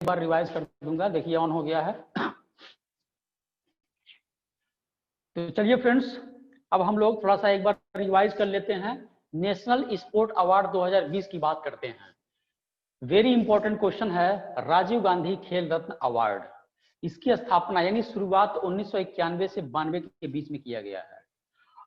बार revise कर दूंगा। देखिए ऑन हो गया है। तो चलिए फ्रेंड्स, अब हम लोग थोड़ा सा एक बार रिवाइज कर लेते हैं। नेशनल स्पोर्ट अवार्ड 2020 की बात करते हैं। वेरी इंपॉर्टेंट क्वेश्चन है। राजीव गांधी खेल रत्न अवार्ड, इसकी स्थापना यानी शुरुआत 1991 से 92 के बीच में किया गया है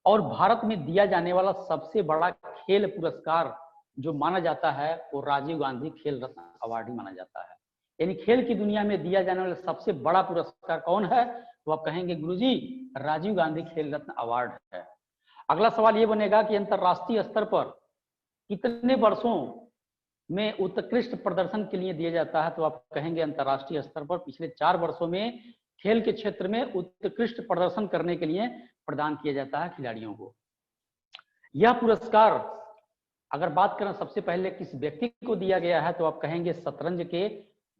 और भारत में दिया जाने वाला सबसे बड़ा खेल पुरस्कार जो माना जाता है वो राजीव गांधी खेल रत्न अवार्ड ही माना जाता है। यानी खेल की दुनिया में दिया जाने वाला सबसे बड़ा पुरस्कार कौन है? तो आप कहेंगे गुरुजी राजीव गांधी खेल रत्न अवार्ड है। अगला सवाल ये बनेगा कि अंतरराष्ट्रीय स्तर पर कितने वर्षों में उत्कृष्ट प्रदर्शन के लिए दिया जाता है? तो आप कहेंगे अंतरराष्ट्रीय स्तर पर पिछले 4 वर्षों में खेल के क्षेत्र में उत्कृष्ट प्रदर्शन करने के लिए प्रदान किया जाता है खिलाड़ियों को। यह पुरस्कार अगर बात करें सबसे पहले किस व्यक्ति को दिया गया है तो आप कहेंगे शतरंज के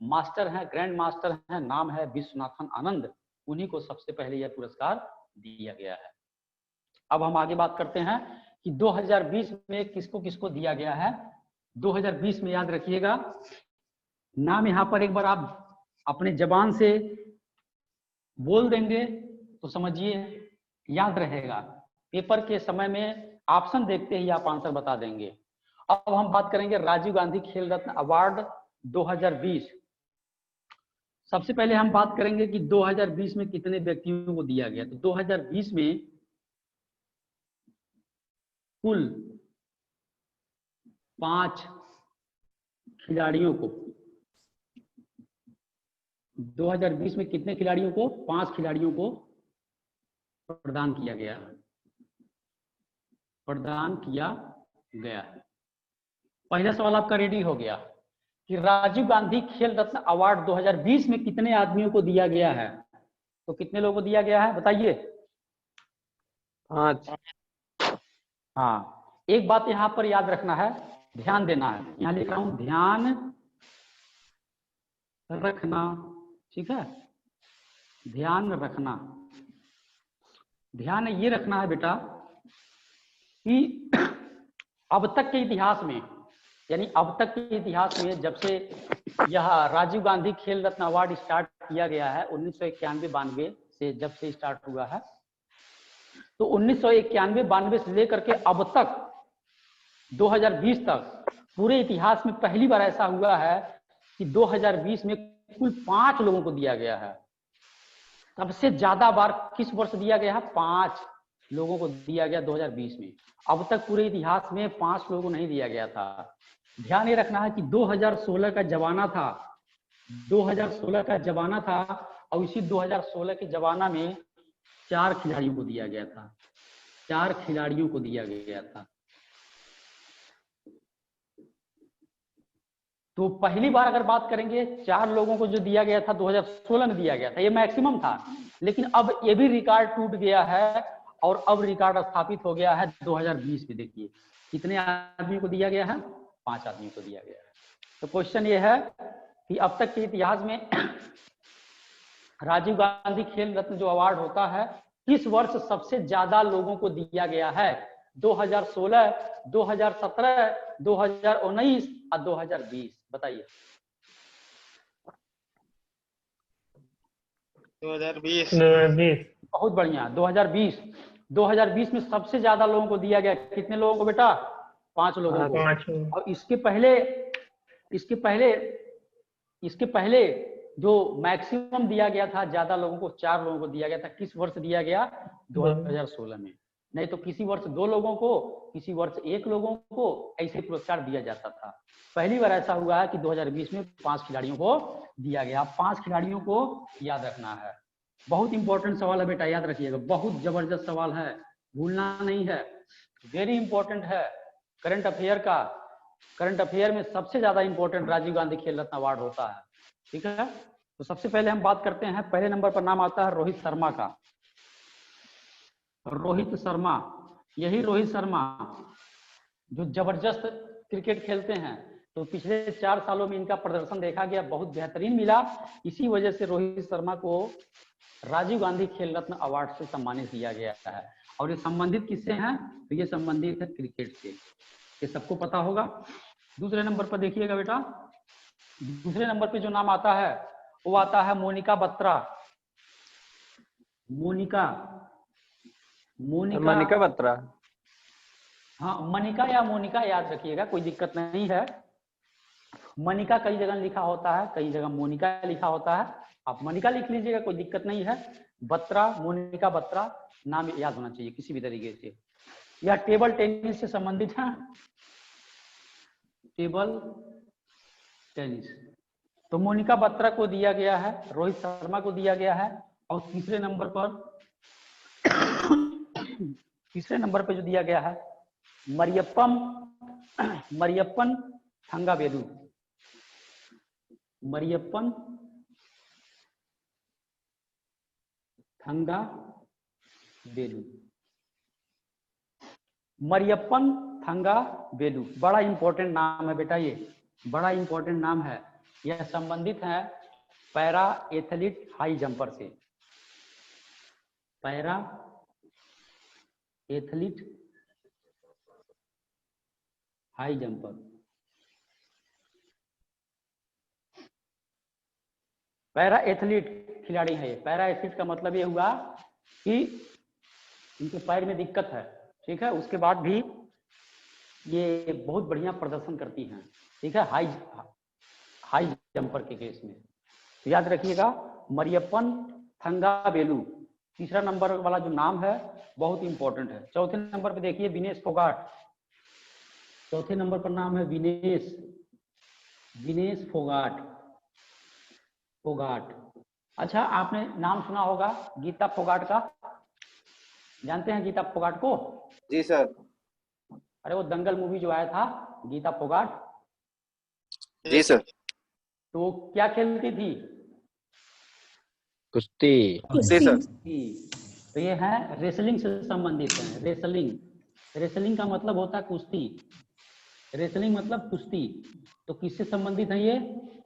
मास्टर हैं, ग्रैंड मास्टर हैं, नाम है विश्वनाथन आनंद। उन्हीं को सबसे पहले यह पुरस्कार दिया गया है। अब हम आगे बात करते हैं कि 2020 में किसको किसको दिया गया है। 2020 में याद रखिएगा, नाम यहां पर एक बार आप अपने जबान से बोल देंगे तो समझिए याद रहेगा। पेपर के समय में ऑप्शन देखते ही आप आंसर बता देंगे। अब हम बात करेंगे राजीव गांधी खेल रत्न अवार्ड 2020। सबसे पहले हम बात करेंगे कि 2020 में कितने व्यक्तियों को दिया गया। तो 2020 में कुल 5 खिलाड़ियों को, 2020 में कितने खिलाड़ियों को? 5 खिलाड़ियों को प्रदान किया गया है, प्रदान किया गया है। पहला सवाल आपका रेडी हो गया कि राजीव गांधी खेल रत्न अवार्ड 2020 में कितने आदमियों को दिया गया है? तो कितने लोगों को दिया गया है बताइए? 5। हाँ, एक बात यहां पर याद रखना है, ध्यान देना है। यहां लिख रहा हूं ध्यान रखना, ठीक है? ध्यान रखना, ध्यान ये रखना है बेटा कि अब तक के इतिहास में, यानी अब तक के इतिहास में जब से यह राजीव गांधी खेल रत्न अवार्ड स्टार्ट किया गया है 1991-92 से, जब से स्टार्ट हुआ है, तो 1991-92 से लेकर के अब तक 2020 तक पूरे इतिहास में पहली बार ऐसा हुआ है कि 2020 में कुल 5 लोगों को दिया गया है। सबसे ज्यादा बार किस वर्ष दिया गया है? 5 लोगों को दिया गया 2020 में। अब तक पूरे इतिहास में 5 लोगों को नहीं दिया गया था। ध्यान ये रखना है कि 2016 का जमाना था, 2016 का जमाना था और इसी 2016 के जमाना में 4 खिलाड़ियों को दिया गया था, 4 खिलाड़ियों को दिया गया था। तो पहली बार अगर बात करेंगे 4 लोगों को जो दिया गया था 2016 में दिया गया था, ये मैक्सिमम था, लेकिन अब ये भी रिकॉर्ड टूट गया है और अब रिकॉर्ड स्थापित हो गया है 2020 में। देखिए कितने आदमी को दिया गया है? 5 आदमी को दिया गया है। तो क्वेश्चन ये है कि अब तक के इतिहास में राजीव गांधी खेल रत्न जो अवार्ड होता है किस वर्ष सबसे ज्यादा लोगों को दिया गया है? 2016, 2017, 2019 और 2020? बताइए। 2020। बहुत बढ़िया, 2020। 2020 में सबसे ज्यादा लोगों को दिया गया। कितने लोगों को बेटा? 5 लोगों को। 5। और इसके पहले जो मैक्सिमम दिया गया था ज्यादा लोगों को, 4 लोगों को दिया गया था। किस वर्ष दिया गया? 2016 में। नहीं तो किसी वर्ष 2 लोगों को, किसी वर्ष 1 लोगों को ऐसे पुरस्कार दिया जाता था। पहली बार ऐसा हुआ है कि 2020 में 5 खिलाड़ियों को दिया गया। 5 खिलाड़ियों को याद रखना है। बहुत इंपॉर्टेंट सवाल है बेटा, याद रखिएगा। बहुत जबरदस्त सवाल है, भूलना नहीं है। वेरी इंपॉर्टेंट है करंट अफेयर का। करंट अफेयर में सबसे ज्यादा इंपॉर्टेंट राजीव गांधी खेल रत्न अवार्ड होता है, ठीक है? तो सबसे पहले हम बात करते हैं, पहले नंबर पर नाम आता है रोहित शर्मा का। रोहित शर्मा, यही रोहित शर्मा जो जबरदस्त क्रिकेट खेलते हैं। तो पिछले 4 सालों में इनका प्रदर्शन देखा गया, बहुत बेहतरीन मिला। इसी वजह से रोहित शर्मा को राजीव गांधी खेल रत्न अवार्ड से सम्मानित किया गया है। और ये संबंधित किससे हैं? तो ये संबंधित है क्रिकेट से, ये सबको पता होगा। दूसरे नंबर पर देखिएगा बेटा, दूसरे नंबर पे जो नाम आता है वो आता है मोनिका बत्रा। मोनिका मोनिका मनिका बत्रा। हाँ, मनिका या मोनिका याद रखिएगा, कोई दिक्कत नहीं है। मनिका कई जगह लिखा होता है, कई जगह मोनिका लिखा होता है, आप मनिका लिख लीजिएगा, कोई दिक्कत नहीं है। बत्रा, मोनिका बत्रा नाम याद होना चाहिए किसी भी तरीके से। यह टेबल टेनिस से संबंधित है, टेबल टेनिस। तो मोनिका बत्रा को दिया गया है, रोहित शर्मा को दिया गया है। और तीसरे नंबर पर जो दिया गया है मरियप्पन थंगावेलु। मरियप्पन थंगावेलु। मरियप्पन थंगावेलु बड़ा इंपॉर्टेंट नाम है बेटा, ये बड़ा इंपॉर्टेंट नाम है। यह संबंधित है पैरा एथलीट हाई जंपर से। Para athlete high jumper. Para athlete खिलाड़ी है। पैरा एथलीट का मतलब ये हुआ कि इनके पैर में दिक्कत है, ठीक है, उसके बाद भी ये बहुत बढ़िया प्रदर्शन करती हैं, ठीक है, हाई जंपर के केस में। तो याद रखिएगा मरियप्पन थंगावेलु तीसरा नंबर वाला जो नाम है बहुत इंपॉर्टेंट है। चौथे नंबर पे देखिए विनेश फोगाट। चौथे नंबर पर नाम है विनेश फोगाट। अच्छा, आपने नाम सुना होगा गीता फोगाट का, जानते हैं गीता फोगाट को? जी सर। अरे वो दंगल मूवी जो आया था, गीता फोगाट। जी सर। तो वो क्या खेलती थी? कुश्ती। कुश्ती सर। तो ये है रेसलिंग से संबंधित है। रेसलिंग का मतलब होता है कुश्ती। रेसलिंग मतलब कुश्ती। तो किससे संबंधित है ये?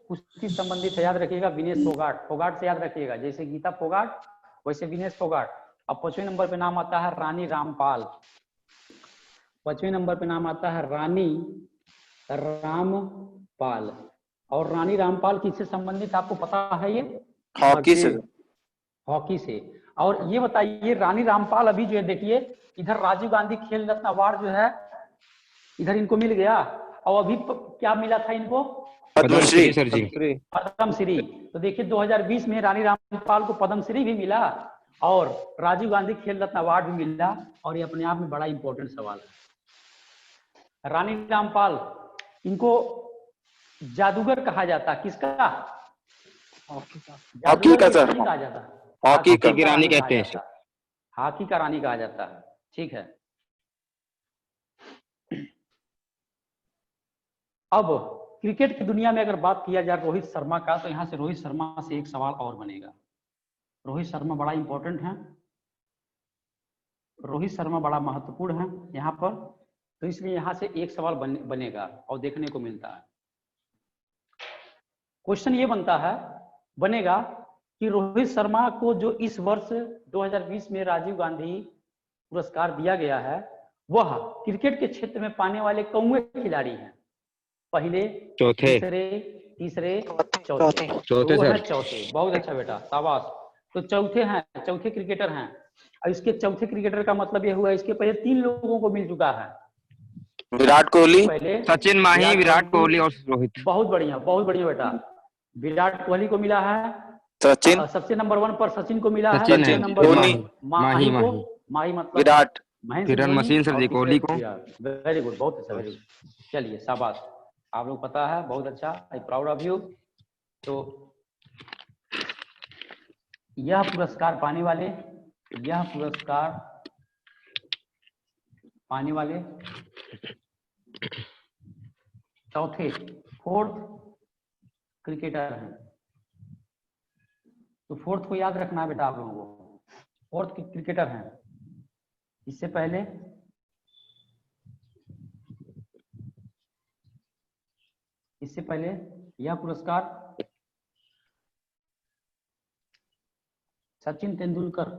कुश्ती संबंधित है, याद रखिएगा विनेश फोगाट। फोगाट से याद रखिएगा, जैसे गीता फोगाट वैसे विनेश फोगाट। अब 5वें नंबर पे नाम आता है रानी रामपाल। 5वें नंबर पे नाम आता है रानी रामपाल। और रानी रामपाल किससे संबंधित आपको पता है? ये हॉकी से। हॉकी से। और ये बताइए रानी रामपाल अभी जो है देखिए इधर राजीव गांधी खेल रत्न अवार्ड जो है इधर इनको मिल गया, और अभी क्या मिला था इनको? पद्मश्री सर जी। पद्मश्री। तो देखिए 2020 में रानी रामपाल को पद्मश्री भी मिला और राजीव गांधी खेल रत्न अवार्ड भी मिला, और ये अपने आप में बड़ा इंपॉर्टेंट सवाल है। रानी रामपाल, इनको जादूगर कहा जाता, किसका? हॉकी का सर। कहा जाता, हॉकी का की रानी कहते हैं। हॉकी का रानी कहा जाता है, ठीक है। अब क्रिकेट की दुनिया में अगर बात किया जाए रोहित शर्मा का, तो यहां से रोहित शर्मा से एक सवाल और बनेगा। रोहित शर्मा बड़ा इंपॉर्टेंट है, रोहित शर्मा बड़ा महत्वपूर्ण है यहाँ पर, तो इसलिए यहां से एक सवाल बनेगा और देखने को मिलता है। क्वेश्चन ये बनेगा कि रोहित शर्मा को जो इस वर्ष 2020 में राजीव गांधी पुरस्कार दिया गया है वह क्रिकेट के क्षेत्र में पाने वाले कौन खिलाड़ी हैं? पहले, चौथे, तीसरे, चौथे सर। चौथे। बहुत अच्छा बेटा, शाबाश। तो चौथे हैं, चौथे क्रिकेटर हैं। और इसके चौथे क्रिकेटर का मतलब यह हुआ इसके पहले 3 लोगों को मिल चुका है। विराट कोहली, पहले सचिन, माही, विराट कोहली और रोहित। बहुत बढ़िया बेटा। विराट कोहली को मिला है, सचिन, सबसे नंबर 1 पर सचिन को मिला है, सचिन सबसे है, नंबर 2 धोनी, माही मतलब Virat, Mahendra run Dhoni, machine sir ji और कोहली को। वेरी गुड, बहुत अच्छा, वेरी गुड। चलिए शाबाश, आप लोग पता है, बहुत अच्छा, आई प्राउड ऑफ यू। तो यह पुरस्कार पाने वाले चौथे, 4th क्रिकेटर हैं। तो 4th को याद रखना है बेटा आप लोगों को, 4th क्रिकेटर हैं। इससे पहले यह पुरस्कार सचिन तेंदुलकर,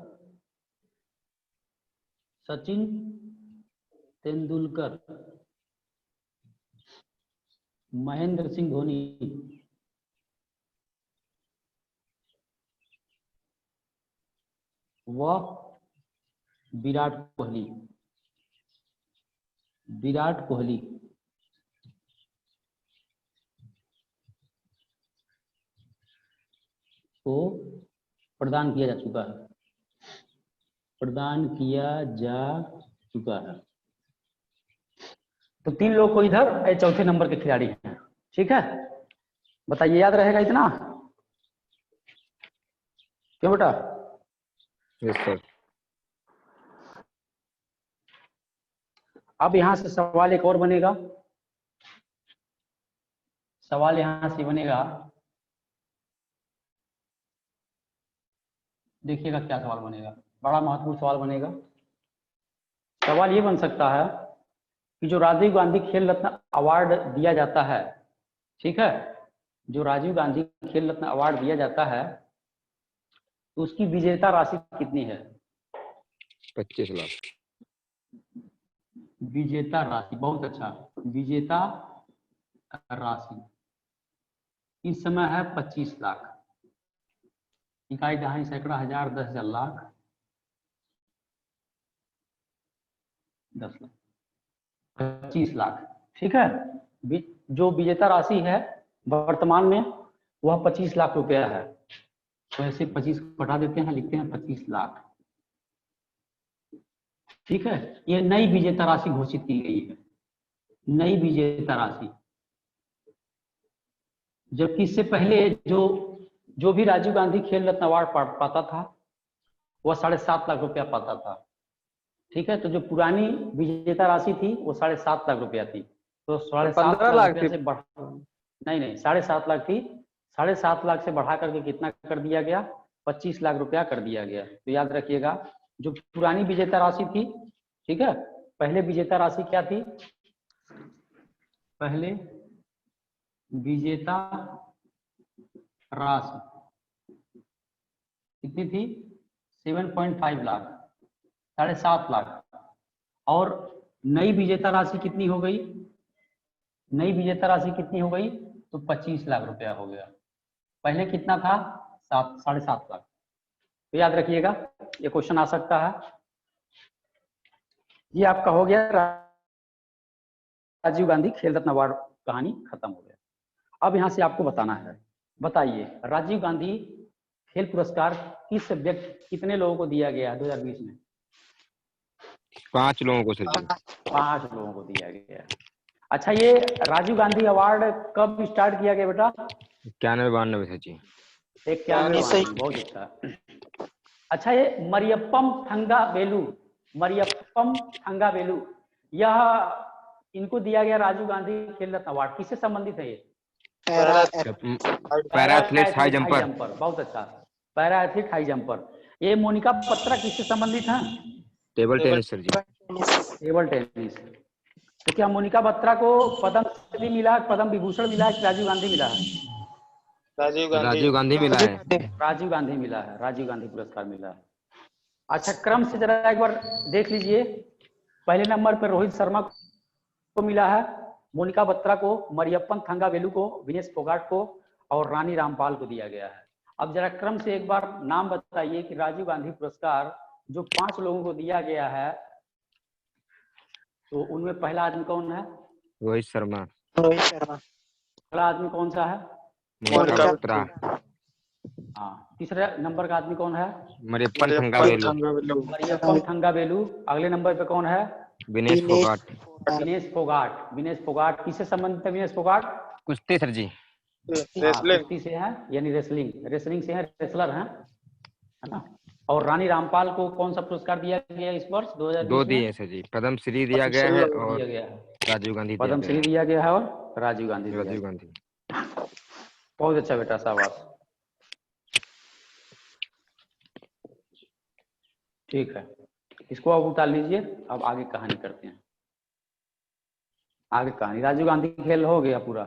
महेंद्र सिंह धोनी वह विराट कोहली को प्रदान किया जा चुका है। तो 3 लोग को इधर, चौथे नंबर के खिलाड़ी हैं। ठीक है, बताइए याद रहेगा इतना? क्यों बेटा? Yes sir. अब यहां से सवाल एक और बनेगा। सवाल यहां से बनेगा, देखिएगा क्या सवाल बनेगा, बड़ा महत्वपूर्ण सवाल बनेगा। सवाल ये बन सकता है कि जो राजीव गांधी खेल रत्न अवार्ड दिया जाता है, ठीक है, जो राजीव गांधी खेल रत्न अवार्ड दिया जाता है, तो उसकी विजेता राशि कितनी है? 25 लाख। विजेता राशि, बहुत अच्छा। विजेता राशि इस समय है 25 लाख। इकाई, दहाई, सैकड़ा, हजार, 10,000, लाख, 10 लाख, 25 लाख। ठीक है, जो विजेता राशि है वर्तमान में वह 25 लाख रुपया है। तो ऐसे 25 बढ़ा देते हैं, लिखते हैं 25 लाख। ठीक है, ये नई विजेता राशि घोषित की गई है, नई विजेता राशि। जबकि इससे पहले जो भी राजीव गांधी खेल रत्न अवार्ड पाता था वह 7.5 लाख रुपया पाता था। ठीक है, तो जो पुरानी विजेता राशि थी वो 7.5 लाख रुपया थी। तो 7.5 लाख रुपया से बढ़, नहीं 7.5 लाख थी, 7.5 लाख से बढ़ा करके कितना कर दिया गया? 25 लाख रुपया कर दिया गया। तो याद रखिएगा, जो पुरानी विजेता राशि थी, ठीक है, पहले विजेता राशि क्या थी? पहले विजेता राशि कितनी थी? 7.5 लाख, 7.5 लाख। और नई विजेता राशि कितनी हो गई? नई विजेता राशि कितनी हो गई? तो 25 लाख रुपया हो गया। पहले कितना था? 7.5 लाख। तो याद रखिएगा, ये क्वेश्चन आ सकता है। ये आपका हो गया राजीव गांधी खेल रत्न अवार्ड, कहानी खत्म हो गया। अब यहां से आपको बताना है, बताइए राजीव गांधी खेल पुरस्कार किस व्यक्ति, कितने लोगों को दिया गया 2020 में? 5 लोगों को सर जी। 5 लोगों को दिया गया। अच्छा, ये राजीव गांधी अवार्ड कब स्टार्ट किया गया बेटा? 91-92 सर जी। 91, बहुत अच्छा। अच्छा, ये मरियप्पम थंगावेलु, यह इनको दिया गया राजीव गांधी खेल रत्न अवार्ड, किससे संबंधित है? ये पैरा एथलीट हाई जंपर। बहुत अच्छा, पैरा एथलीट हाई जंपर। ये मोनिका बत्रा किससे संबंधित है? Table tennis sir ji. Table tennis. तो क्या मोनिका बत्रा को पद्म श्री मिला, पद्म विभूषण मिला कि राजीव गांधी मिला है? राजीव गांधी राजीव गांधी मिला है। राजीव गांधी मिला है, राजीव गांधी पुरस्कार मिला है। अच्छा, क्रम से जरा एक बार देख लीजिए। पहले नंबर पर रोहित शर्मा को मिला है, मोनिका बत्रा को, मरियप्पन थंगावेलु को, विनेश फोगाट को और रानी रामपाल को दिया गया है। अब जरा क्रम से एक बार नाम बताइए कि राजीव गांधी पुरस्कार जो 5 लोगों को दिया गया है, तो उनमें पहला आदमी कौन है? रोहित शर्मा। पहला आदमी कौन सा है? मोनिका बत्रा। हाँ, तीसरे नंबर का आदमी कौन है? मरियप्पन थंगावेलु। मरियप्पन थंगावेलु। अगले नंबर पे कौन है? विनेश फोगाट। विनेश फोगाट किससे संबंधित है? विनेश फोगाट कुश्ती सर जी। कुश्ती से है, यानी रेसलिंग से है, रेसलर हैं, है ना। और रानी रामपाल को कौन सा पुरस्कार दिया गया इस वर्ष 2020 2 में? दिए सर जी, पद्म श्री दिया गया है और राजीव गांधी पद्म श्री दिया गया है और राजीव गांधी दिया गया। बहुत अच्छा बेटा, शाबाश। ठीक है, इसको अब उतार लीजिए। अब आगे कहानी करते हैं। आगे कहानी राजीव गांधी खेल हो गया पूरा।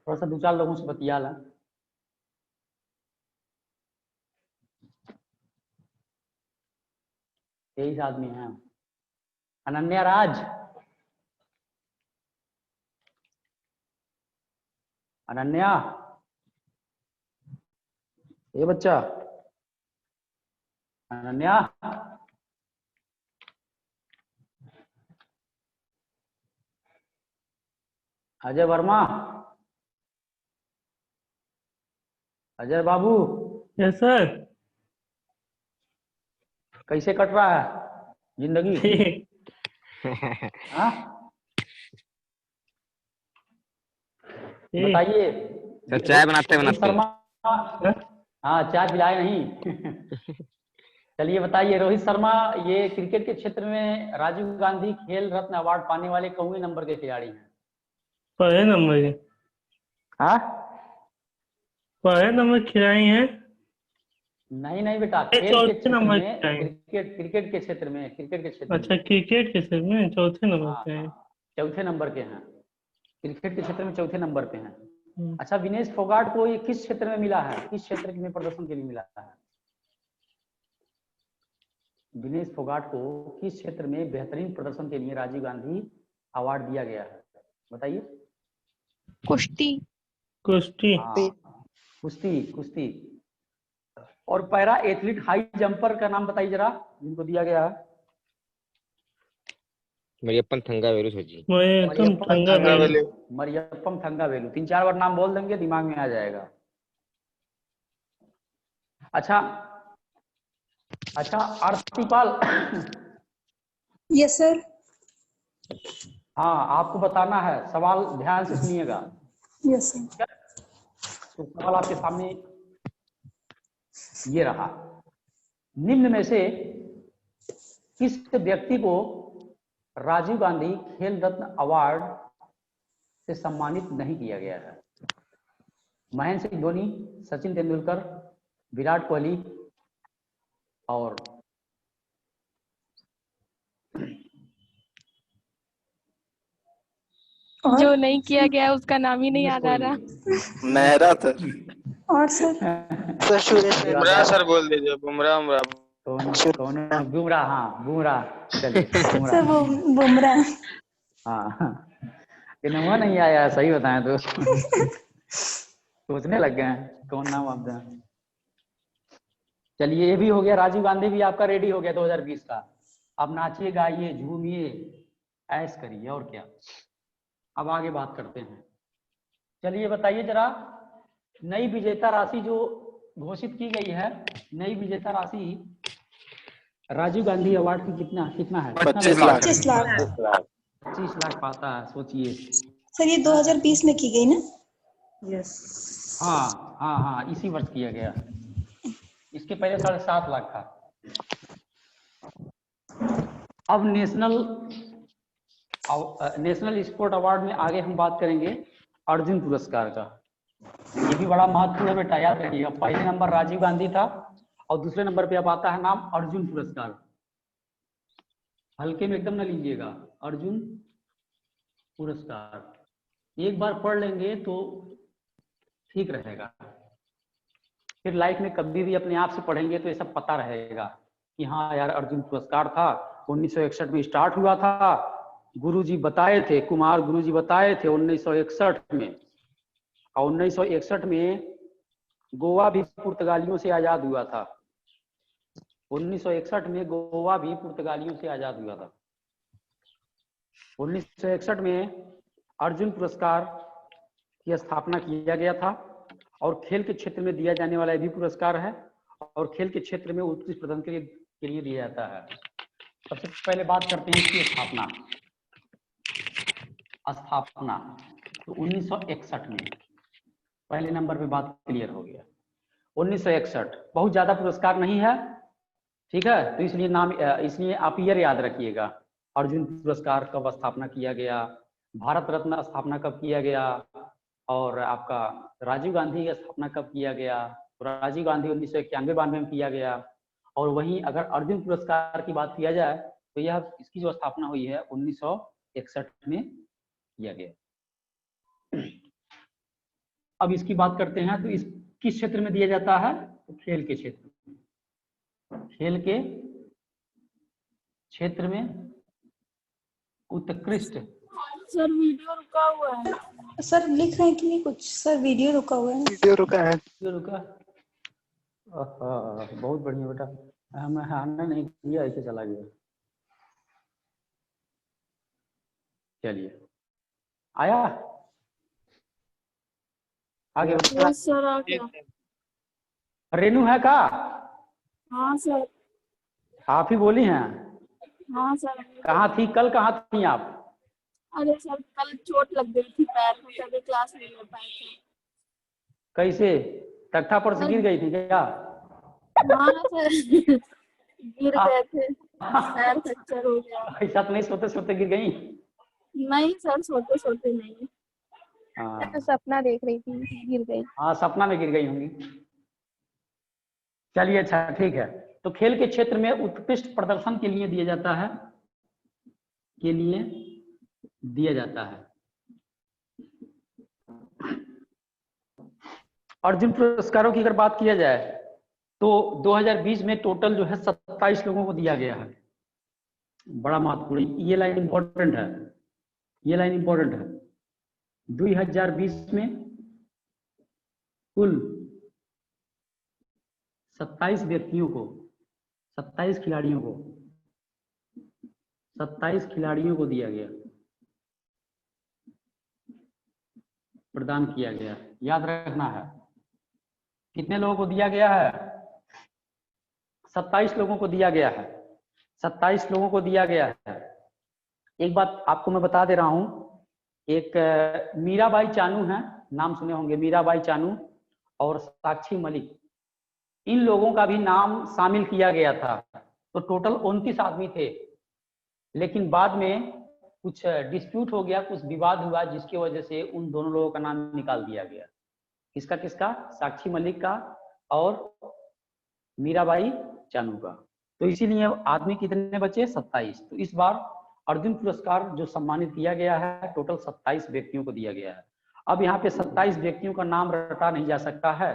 थोड़ा सा 2-4 लोगों से बतिया ला। तेईस आदमी हैं। अनन्या राज, अनन्या, ये बच्चा अनन्या, अजय वर्मा, अजय बाबू। Yes sir. कैसे कट रहा है जिंदगी? हाँ बताइए। सर चाय बनाते रोहित बनाते। शर्मा, हाँ चाय पिलाए नहीं। चलिए बताइए, रोहित शर्मा ये क्रिकेट के क्षेत्र में राजीव गांधी खेल रत्न अवार्ड पाने वाले कौन नंबर के खिलाड़ी हैं? पहले नंबर के। हाँ पहले नंबर खिलाड़ी हैं। नहीं नहीं बेटा, खेल के चौथे क्षेत्र नंबर में, खिलाड़ी। क्रिकेट के क्षेत्र में, क्रिकेट के क्षेत्र अच्छा में। क्रिकेट के क्षेत्र में चौथे नंबर हाँ पे हैं। चौथे नंबर के हैं, क्रिकेट के क्षेत्र में चौथे नंबर पे हैं। हम्म। अच्छा, विनेश फोगाट को ये किस क्षेत्र में मिला है, किस क्षेत्र में प्रदर्शन के लिए मिला है? विनेश फोगाट को किस क्षेत्र में बेहतरीन प्रदर्शन के लिए राजीव गांधी अवार्ड दिया गया है, बताइए। कुश्ती। कुश्ती। हाँ कुश्ती, कुश्ती। और पैरा एथलीट हाई जंपर का नाम बताइए जरा, जिनको दिया गया है। मरियप्पन थंगावेलु सर जी। मरियप्पन थंगावेलु। मरियप्पन थंगावेलु। 3-4 बार नाम बोल देंगे दिमाग में आ जाएगा। अच्छा अच्छा, आरतीपाल। Yes sir. हाँ आपको बताना है, सवाल ध्यान से सुनिएगा। Yes sir. तो सवाल आपके सामने ये रहा, निम्न में से किस व्यक्ति को राजीव गांधी खेल रत्न अवार्ड से सम्मानित नहीं किया गया है? महेंद्र सिंह धोनी, सचिन तेंदुलकर, विराट कोहली और जो नहीं किया गया उसका नाम ही नहीं याद आ रहा। नेहरा सर। और sir sir Suresh Bumrah sir बोल दीजिए, बुमराह कौन? बुमराह, हाँ बुमराह। चलिए सर वो बुमराह। बुमराह। हाँ ये नंबर नहीं आया, सही बताएं तो। सोचने लग गए हैं कौन नाम आप दें। चलिए ये भी हो गया, राजीव गांधी भी आपका रेडी हो गया 2020 का। अब नाचिए गाइए झूमिए ऐश करिए, और क्या। अब आगे बात करते हैं। चलिए बताइए जरा, नई विजेता राशि जो घोषित की गई है, नई विजेता राशि राजीव गांधी अवार्ड की कितना है? 25 लाख। 25 लाख। 25 लाख पाता है, सोचिए। सर ये 2020 में की गई ना? यस। हाँ हाँ हाँ, इसी वर्ष किया गया। इसके पहले 7.5 लाख था। अब नेशनल स्पोर्ट अवार्ड में आगे हम बात करेंगे अर्जुन पुरस्कार का। ये भी बड़ा महत्वपूर्ण है बेटा, याद रखिएगा। पहले नंबर राजीव गांधी था और दूसरे नंबर पे अब आता है नाम अर्जुन पुरस्कार। हल्के में एकदम न लीजिएगा, अर्जुन पुरस्कार एक बार पढ़ लेंगे तो ठीक रहेगा। फिर लाइफ में कभी भी अपने आप से पढ़ेंगे तो ये सब पता रहेगा कि हाँ यार अर्जुन पुरस्कार था, 1961 में स्टार्ट हुआ था। गुरुजी बताए थे, कुमार गुरुजी बताए थे 1961 में। और 1961 में गोवा भी पुर्तगालियों से आजाद हुआ था। 1961 में गोवा भी पुर्तगालियों से आजाद हुआ था। 1961 में अर्जुन पुरस्कार की स्थापना किया गया था और खेल के क्षेत्र में दिया जाने वाला भी पुरस्कार है और खेल के क्षेत्र में उत्कृष्ट प्रदर्शन के लिए दिया जाता है। सबसे पहले बात करते हैं इसकी स्थापना। तो 1961 में पहले नंबर पे बात क्लियर हो गया। 1961 बहुत ज्यादा पुरस्कार नहीं है, ठीक है, तो इसलिए आप ईयर याद रखिएगा। अर्जुन पुरस्कार कब स्थापना किया गया, भारत रत्न स्थापना कब किया गया, और आपका राजीव गांधी की स्थापना कब किया गया। तो राजीव गांधी 1991-92 में किया गया। और वहीं अगर अर्जुन पुरस्कार की बात किया जाए तो यह इसकी जो स्थापना हुई है 1961 में किया गया। अब इसकी बात करते हैं, तो इस किस क्षेत्र में दिया जाता है? तो खेल के क्षेत्र में। खेल के क्षेत्र में उत्कृष्ट। सर वीडियो रुका हुआ है। सर लिख रहे हैं कि नहीं कुछ? सर वीडियो रुका हुआ है। वीडियो रुका है। रुका। बहुत बढ़िया बेटा, हमने नहीं किया, ऐसे चला गया। चलिए, आया आगे। यस सर आ गया। रेनू है का? हाँ सर। आप ही बोली हैं? हाँ सर। कहाँ थी कल, कहाँ थी आप? अरे सर कल चोट लग गई थी पैर में, कभी क्लास नहीं ले पाए थे। कैसे? तख्ता पर से गिर गई थी क्या? हाँ सर गिर गए थे, पैर फ्रैक्चर हो गया। ऐसा तो नहीं सोते सोते गिर गई? नहीं सर, सोते सोते नहीं। हाँ तो सपना देख रही थी, गिर गई। हाँ, सपना में गिर गई होंगी। चलिए अच्छा ठीक है। तो खेल के क्षेत्र में उत्कृष्ट प्रदर्शन के लिए दिया जाता है, के लिए दिया जाता है। अर्जुन पुरस्कारों की अगर बात किया जाए तो 2020 में टोटल जो है 27 लोगों को दिया गया है। बड़ा महत्वपूर्ण, ये लाइन इंपॉर्टेंट है, ये लाइन इंपॉर्टेंट है। 2020 में कुल 27 व्यक्तियों को, 27 खिलाड़ियों को, 27 खिलाड़ियों को दिया गया, प्रदान किया गया। याद रखना है कितने लोगों को दिया गया है? 27 लोगों को दिया गया है, 27 लोगों को दिया गया है। एक बात आपको मैं बता दे रहा हूं, एक मीराबाई चानू है, नाम सुने होंगे, मीराबाई चानू और साक्षी मलिक, इन लोगों का भी नाम शामिल किया गया था। तो टोटल 29 आदमी थे, लेकिन बाद में कुछ डिस्प्यूट हो गया, कुछ विवाद हुआ, जिसकी वजह से उन दोनों लोगों का नाम निकाल दिया गया। किसका किसका? साक्षी मलिक का और मीराबाई चानू का। तो इसीलिए आदमी कितने बचे? 27। तो इस बार अर्जुन पुरस्कार जो सम्मानित किया गया है, टोटल 27 व्यक्तियों को दिया गया है। अब यहाँ पे 27 व्यक्तियों का नाम रटा नहीं जा सकता है,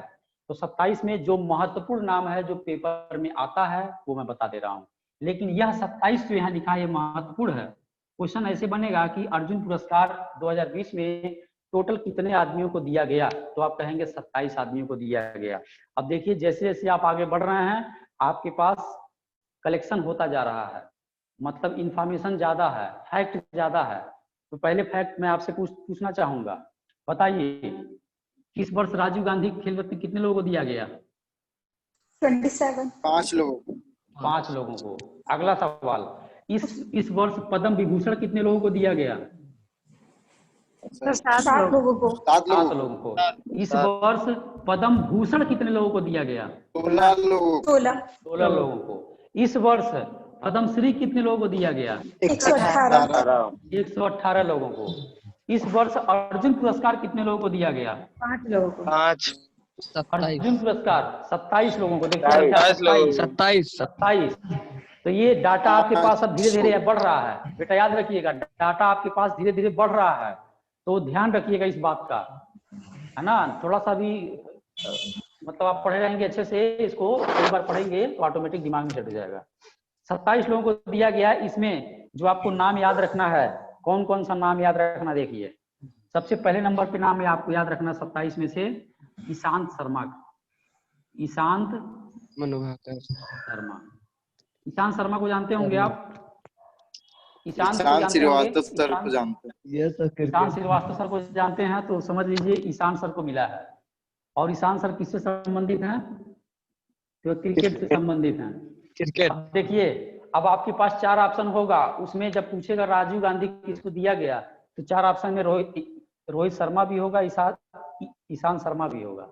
तो 27 में जो महत्वपूर्ण नाम है जो पेपर में आता है वो मैं बता दे रहा हूँ। लेकिन यह 27 जो यहाँ लिखा है ये महत्वपूर्ण है। क्वेश्चन ऐसे बनेगा कि अर्जुन पुरस्कार 2020 में टोटल कितने आदमियों को दिया गया, तो आप कहेंगे 27 आदमियों को दिया गया। अब देखिए जैसे जैसे आप आगे बढ़ रहे हैं आपके पास कलेक्शन होता जा रहा है, मतलब इंफॉर्मेशन ज्यादा है, फैक्ट ज्यादा है। तो पहले फैक्ट मैं आपसे पूछना चाहूंगा, बताइए इस वर्ष राजीव गांधी खेल रत्न कितने लोगों को दिया गया? 27। 5 लोग। 5 लोगों को। अगला सवाल, इस वर्ष पद्म विभूषण कितने लोगों को दिया गया? 7 लोगों को। 7 7 लोगों को। इस वर्ष पद्म भूषण कितने लोगों को दिया गया? 16 लोग। 16 लोगों को। इस वर्ष पद्मश्री कितने लोगों को दिया गया? 118। 118 लोगों को। इस वर्ष अर्जुन पुरस्कार कितने लोगों को दिया गया? 5 लोगों को। 5। अर्जुन पुरस्कार 27 लोगों को। देखिए 27। तो ये डाटा आपके पास अब धीरे धीरे बढ़ रहा है, बेटा याद रखिएगा, डाटा आपके पास धीरे धीरे बढ़ रहा है, तो ध्यान रखिएगा इस बात का, है ना। थोड़ा सा भी मतलब आप पढ़े रहेंगे अच्छे से, इसको एक बार पढ़ेंगे तो ऑटोमेटिक दिमाग में चढ़ जाएगा। 27 लोगों को दिया गया। इसमें जो आपको नाम याद रखना है, कौन कौन सा नाम याद रखना, देखिए सबसे पहले नंबर पे नाम है आपको याद रखना 27 में से ईशांत शर्मा। ईशांत शर्मा, ईशांत शर्मा को जानते होंगे आप? ईशांत श्रीवास्तव सर को जानते हैं। ईशांत श्रीवास्तव सर को जानते हैं तो समझ लीजिए ईशांत सर को मिला है। और ईशांत सर किससे संबंधित हैं? तो क्रिकेट से संबंधित हैं। क्रिकेट। देखिए अब आपके पास 4 ऑप्शन होगा, उसमें जब पूछेगा राजीव गांधी किसको दिया गया तो 4 ऑप्शन में रोहित शर्मा भी होगा, ईशांत शर्मा भी होगा।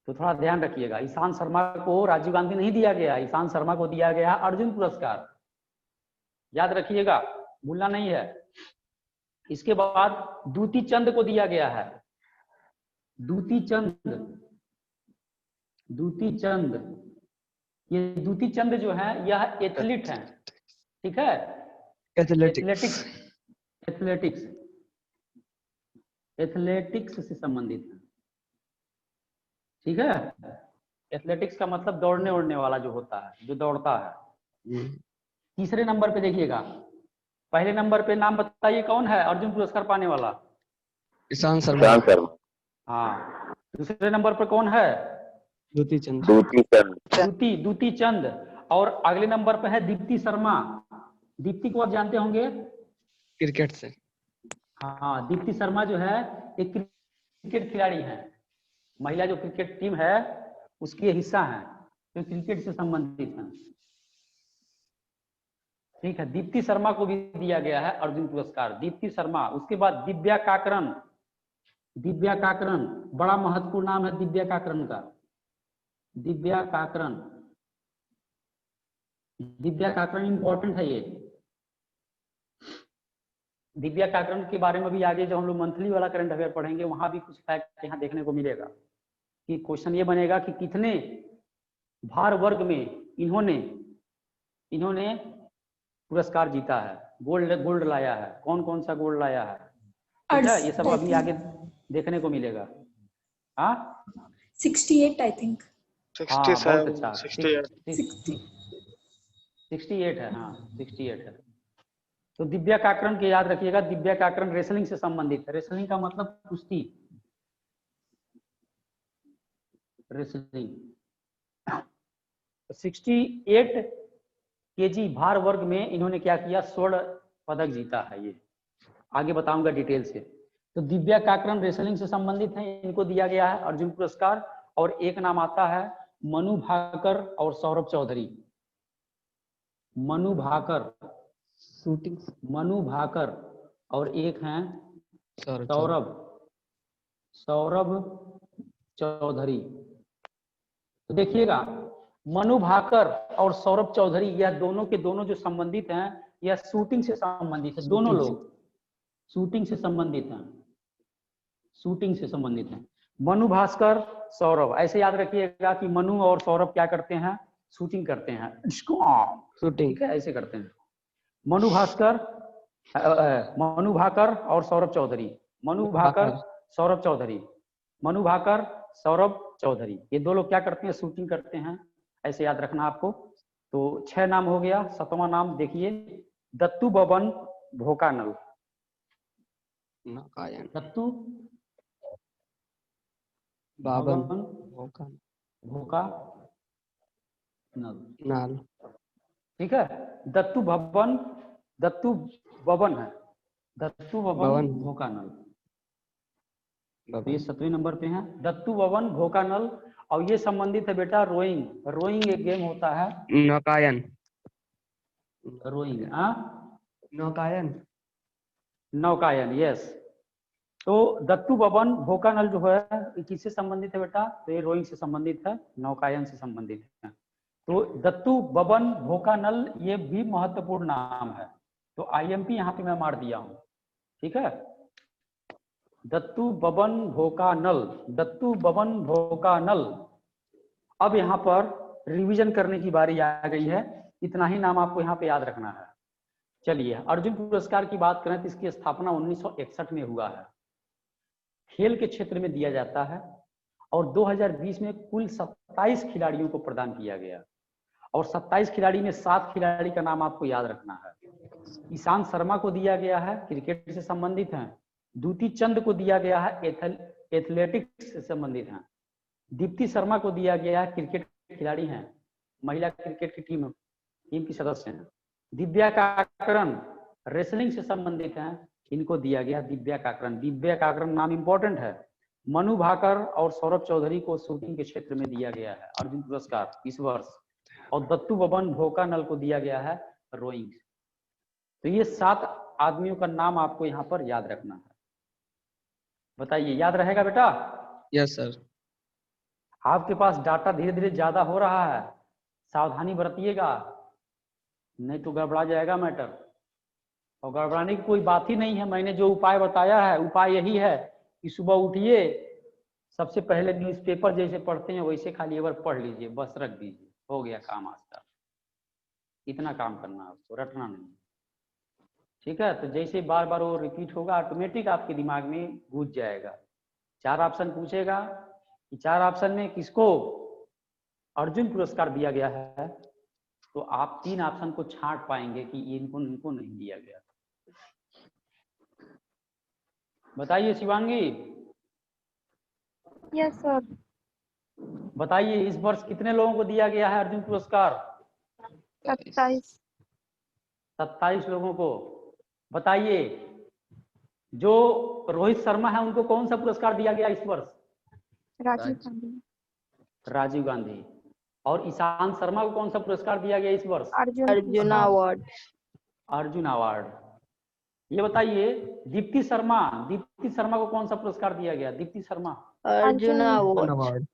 तो थोड़ा ध्यान रखिएगा, ईशांत शर्मा को राजीव गांधी नहीं दिया गया, ईशांत शर्मा को दिया गया अर्जुन पुरस्कार, याद रखिएगा, भूलना नहीं है। इसके बाद दूती चंद को दिया गया है। दूती चंद, ये दूती चंद जो है यह एथलीट हैं, ठीक है, एथलेटिक्स से संबंधित है। ठीक है। एथलेटिक्स का मतलब दौड़ने उड़ने वाला जो होता है, जो दौड़ता है। तीसरे नंबर पे देखिएगा, पहले नंबर पे नाम बताइए कौन है अर्जुन पुरस्कार पाने वाला? ईशान शर्मा। हाँ। दूसरे नंबर पर कौन है? द्युति चंद। द्युति चंद। और अगले नंबर पे है दीप्ति शर्मा। दीप्ति को आप जानते होंगे क्रिकेट से। हाँ, दीप्ति शर्मा जो है एक क्रिकेट खिलाड़ी है, महिला जो क्रिकेट टीम है उसके हिस्सा है, जो क्रिकेट से संबंधित है। ठीक है, दीप्ति शर्मा को भी दिया गया है अर्जुन पुरस्कार, दीप्ति शर्मा। उसके बाद दिव्या काकरन। दिव्या काकरन बड़ा महत्वपूर्ण नाम है दिव्या काकरन का। दिव्या काकरन, दिव्या काकरन इंपॉर्टेंट है ये। दिव्या काकरन के बारे में भी आगे जब हम लोग मंथली वाला करंट अफेयर पढ़ेंगे वहां भी कुछ फैक्ट यहाँ देखने को मिलेगा कि क्वेश्चन ये बनेगा कि कितने भार वर्ग में इन्होंने पुरस्कार जीता है, गोल्ड लाया है, कौन कौन सा गोल्ड लाया है। ठीक है, ये सब अभी आगे देखने को मिलेगा। हाँ 68 आई थिंक। हाँ बहुत अच्छा, 68 है। हाँ 68 है। तो दिव्या काकरन के याद रखिएगा, दिव्या काकरन रेसलिंग से संबंधित है। रेसलिंग का मतलब कुश्ती, रेसलिंग। 68 केजी भार वर्ग में इन्होंने क्या किया, स्वर्ण पदक जीता है। ये आगे बताऊंगा डिटेल से। तो दिव्या काकरन रेसलिंग से संबंधित है, इनको दिया गया है अर्जुन पुरस्कार। और एक नाम आता है मनु भाकर और सौरभ चौधरी। मनु भाकर, शूटिंग। मनु भाकर और एक हैं सौरभ चौधरी। तो देखिएगा मनु भाकर और सौरभ चौधरी, यह दोनों के दोनों जो संबंधित हैं, यह शूटिंग से संबंधित है। दोनों लोग शूटिंग से संबंधित हैं, शूटिंग से संबंधित हैं। मनु भास्कर, सौरभ, ऐसे याद रखिएगा कि मनु और सौरभ क्या करते हैं, शूटिंग करते हैं। शूटिंग ऐसे करते हैं। मनु भाकर और सौरभ चौधरी, मनु भाकर सौरभ चौधरी, मनु भाकर सौरभ चौधरी, ये दो लोग क्या करते हैं, शूटिंग करते हैं। ऐसे याद रखना आपको। तो 6 नाम हो गया। 7वां नाम देखिए, दत्तू बबन भोकानल। दत्तू बबन भोकानल। ठीक है, दत्तू बबन है, दत्तू बबन भोकानल। ये 7वें नंबर पे हैं, दत्तू बबन भोकानल। और ये संबंधित है बेटा रोइंग। रोइंग एक गेम होता है, नौकायन। रोइंग। नौकायन, यस। तो दत्तू बबन भोकानल जो है किससे संबंधित है बेटा, तो ये रोइंग से संबंधित है, नौकायन से संबंधित है। तो दत्तू बबन भोकानल ये भी महत्वपूर्ण नाम है। तो आईएमपी यहाँ पे मैं मार दिया हूँ। ठीक है, दत्तू बबन भोकानल, दत्तू बबन भोकानल। अब यहाँ पर रिवीजन करने की बारी आ गई है। इतना ही नाम आपको यहाँ पे याद रखना है। चलिए, अर्जुन पुरस्कार की बात करें तो इसकी स्थापना 1961 में हुआ है। खेल के क्षेत्र में दिया जाता है और 2020 में कुल 27 खिलाड़ियों को प्रदान किया गया। और 27 खिलाड़ी में 7 खिलाड़ी का नाम आपको याद रखना है। ईशान शर्मा को दिया गया है, क्रिकेट से संबंधित हैं। द्युति चंद को दिया गया है, एथलेटिक्स से संबंधित हैं। दीप्ति शर्मा को दिया गया है, क्रिकेट खिलाड़ी हैं, महिला क्रिकेट की टीम की सदस्य हैं। दिव्या काकरन रेसलिंग से संबंधित हैं, इनको दिया गया दिव्या काकरन। दिव्या काकरन नाम इंपॉर्टेंट है। मनु भाकर और सौरभ चौधरी को शूटिंग के क्षेत्र में दिया गया है अर्जुन पुरस्कार इस वर्ष। और दत्तू बबन भोकानल को दिया गया है रोइंग। तो ये 7 आदमियों का नाम आपको यहाँ पर याद रखना है। बताइए, याद रहेगा बेटा? Yes sir. आपके पास डाटा धीरे धीरे ज्यादा हो रहा है, सावधानी बरतिएगा, नहीं तो गड़बड़ा जाएगा मैटर। और गड़बड़ाने की कोई बात ही नहीं है। मैंने जो उपाय बताया है, उपाय यही है कि सुबह उठिए, सबसे पहले न्यूज़पेपर जैसे पढ़ते हैं वैसे खाली एक बार पढ़ लीजिए, बस रख दीजिए, हो गया काम आज का। इतना काम करना है आपको, रटना नहीं। ठीक है, तो जैसे बार बार वो रिपीट होगा, ऑटोमेटिक आपके दिमाग में घुस जाएगा। 4 ऑप्शन पूछेगा, कि 4 ऑप्शन में किसको अर्जुन पुरस्कार दिया गया है, तो आप 3 ऑप्शन को छांट पाएंगे कि इनको इनको नहीं दिया गया। बताइए शिवांगी, यस सर। बताइए इस वर्ष कितने लोगों को दिया गया है अर्जुन पुरस्कार? 27। 27 लोगों को। बताइए जो रोहित शर्मा है उनको कौन सा पुरस्कार दिया गया इस वर्ष? राजीव गांधी। राजीव गांधी। और ईशांत शर्मा को कौन सा पुरस्कार दिया गया इस वर्ष? अर्जुन अवार्ड। अर्जुन अवार्ड। ये बताइए दीप्ति शर्मा को कौन सा पुरस्कार दिया गया? दीप्ति शर्मा अर्जुन अवार्ड।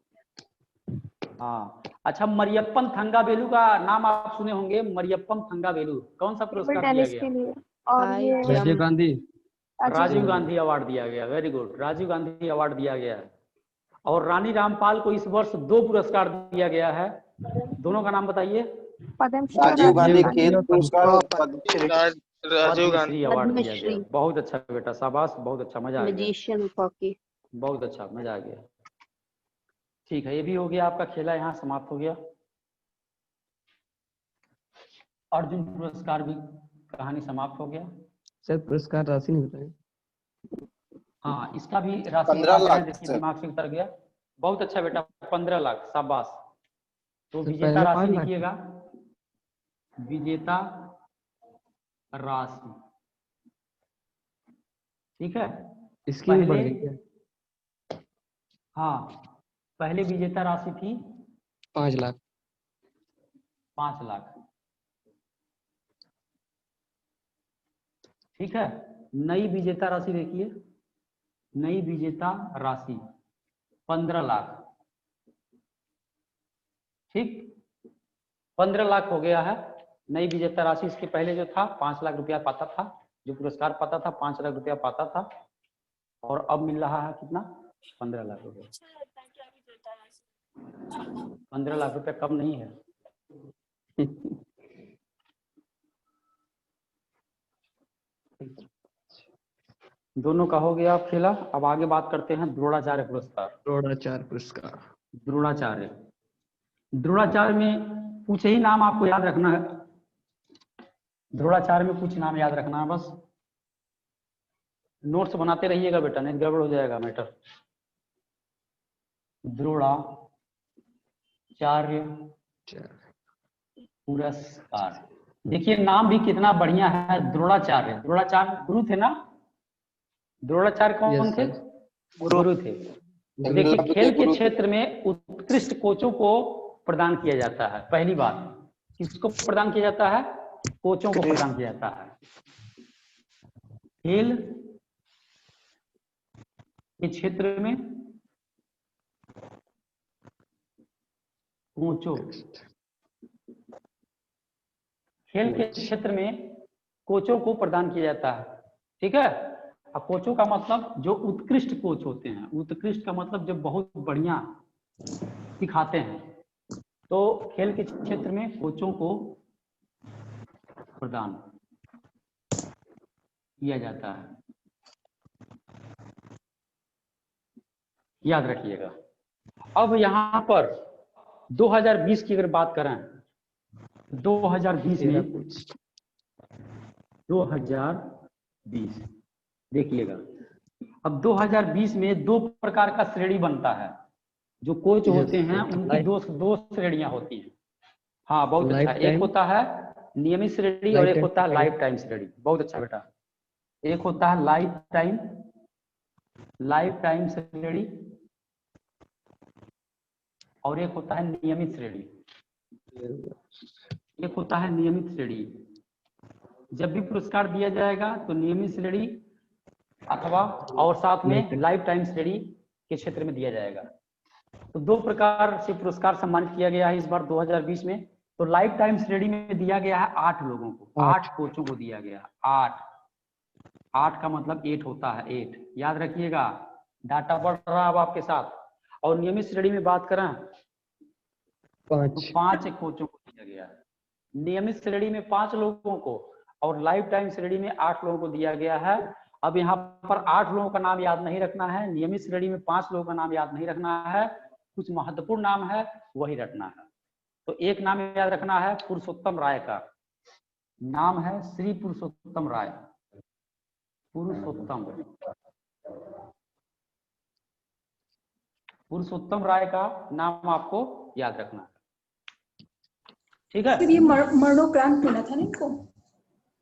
हाँ। अच्छा, मरियप्पन थंगावेलु का नाम आप सुने होंगे। मरियप्पन थंगावेलु कौन सा पुरस्कार दिया टेनिस गया? के लिए। और ये राजीव गांधी। राजीव गांधी अवार्ड दिया गया। Very good, Rajiv Gandhi award दिया गया है। और रानी रामपाल को इस वर्ष 2 पुरस्कार दिया गया है। दोनों का नाम बताइए। पद्मश्री। राजीव गांधी खेल पुरस्कार, राजीव गांधी अवार्ड दिया गया। बहुत अच्छा बेटा, शाबाश, बहुत अच्छा, मजा आ गया। Magician hockey. बहुत अच्छा, मजा आ गया। ठीक है, ये भी हो गया आपका खेला, यहाँ समाप्त हो गया। अर्जुन पुरस्कार भी कहानी समाप्त हो गया। सर पुरस्कार राशि नहीं बताए। हाँ, इसका भी राशि 15 लाख देखिए, सर। दिमाग से उतर गया। बहुत अच्छा बेटा, 15 लाख, शाबाश। तो तो विजेता पहले राशि 5 लाख। लिखिएगा। विजेता राशि, ठीक है। इसकी भी बढ़ पहले गई है। हाँ, पहले विजेता राशि थी 5 लाख। 5 लाख, ठीक है। नई विजेता राशि देखिए, नई विजेता राशि 15 लाख, ठीक। 15 लाख हो गया है नई विजेता राशि। इसके पहले जो था 5 लाख रुपया पाता था, जो पुरस्कार पाता था 5 लाख रुपया पाता था, और अब मिल रहा है कितना? 15 लाख रुपया। 15 लाख रुपया कम नहीं है। दोनों का हो गया खेला। अब आगे बात करते हैं द्रोणाचार्य पुरस्कार। द्रोणाचार्य पुरस्कार। द्रोणाचार्य, द्रोणाचार्य में कुछ ही नाम आपको याद रखना है। द्रोणाचार्य में कुछ नाम याद रखना है बस। नोट्स बनाते रहिएगा बेटा, नहीं गड़बड़ हो जाएगा मैटर। द्रोणाचार्य पुरस्कार, देखिए नाम भी कितना बढ़िया है, द्रोणाचार्य। द्रोणाचार्य गुरु थे ना? द्रोणाचार्य कौन थे? गुरु थे। देखिए खेल के क्षेत्र में उत्कृष्ट कोचों को प्रदान किया जाता है। पहली बात, किसको प्रदान किया जाता है? कोचों को प्रदान किया जाता है। खेल के क्षेत्र में कोचों, खेल के क्षेत्र में कोचों को प्रदान किया जाता है, ठीक है। अब कोचों का मतलब जो उत्कृष्ट कोच होते हैं, उत्कृष्ट का मतलब जो बहुत बढ़िया सिखाते हैं, तो खेल के क्षेत्र में कोचों को प्रदान किया जाता है, याद रखिएगा। अब यहाँ पर 2020 की अगर बात करें, 2020 देखिएगा। अब 2020 में 2 प्रकार का श्रेणी बनता है। जो कोच होते हैं उनकी दो श्रेणियां होती हैं। हाँ, बहुत अच्छा। एक होता है नियमित श्रेणी और एक होता है लाइफ टाइम श्रेणी। बहुत अच्छा बेटा। एक होता है लाइफ टाइम श्रेणी और एक होता है नियमित श्रेणी। एक होता है नियमित श्रेणी। जब भी पुरस्कार दिया जाएगा तो नियमित श्रेणी अथवा और साथ में लाइफ टाइम श्रेणी के क्षेत्र में दिया जाएगा। तो 2 प्रकार से पुरस्कार सम्मानित किया गया है इस बार 2020 में। तो लाइफ टाइम श्रेणी में दिया गया है 8 लोगों को, 8 कोचों को दिया गया। 8 का मतलब 8 होता है, 8 याद रखिएगा। डाटा बढ़ रहा है अब आपके साथ। और नियमित श्रेणी में बात करें तो 5 कोचों को दिया गया है। नियमित श्रेणी में 5 लोगों को और लाइफ टाइम श्रेणी में 8 लोगों को दिया गया है। अब यहाँ पर 8 लोगों का नाम याद नहीं रखना है, नियमित श्रेणी में 5 लोगों का नाम याद नहीं रखना है, कुछ महत्वपूर्ण नाम है वही रटना है। तो एक नाम याद रखना है पुरुषोत्तम राय का, नाम है श्री पुरुषोत्तम राय। पुरुषोत्तम राय का नाम आपको याद रखना है, ठीक है। फिर ये मरणोपरांत मिला था ना इनको?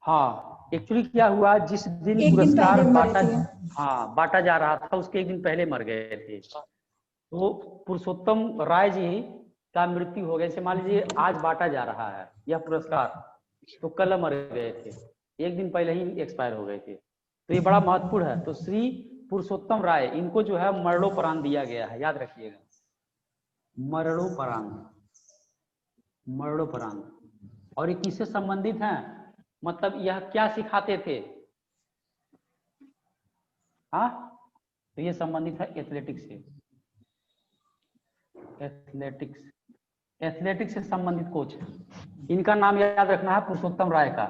हाँ, एक्चुअली क्या हुआ, जिस दिन एक दिन पुरस्कार पहले मरे बांटा, थे। हाँ बांटा जा रहा था उसके एक दिन पहले मर गए थे। तो पुरुषोत्तम राय जी का मृत्यु हो गया। जैसे मान लीजिए आज बांटा जा रहा है यह पुरस्कार, तो कल मर गए थे, एक दिन पहले ही एक्सपायर हो गए थे, तो ये बड़ा महत्वपूर्ण है। तो श्री पुरुषोत्तम राय, इनको जो है मरणोपरांत दिया गया है, याद रखिएगा, मरणोपरांत। और ये किससे संबंधित है, मतलब यह क्या सिखाते थे? हाँ, तो ये संबंधित है एथलेटिक्स से, एथलेटिक्स से संबंधित कोच है। इनका नाम याद रखना है पुरुषोत्तम राय का।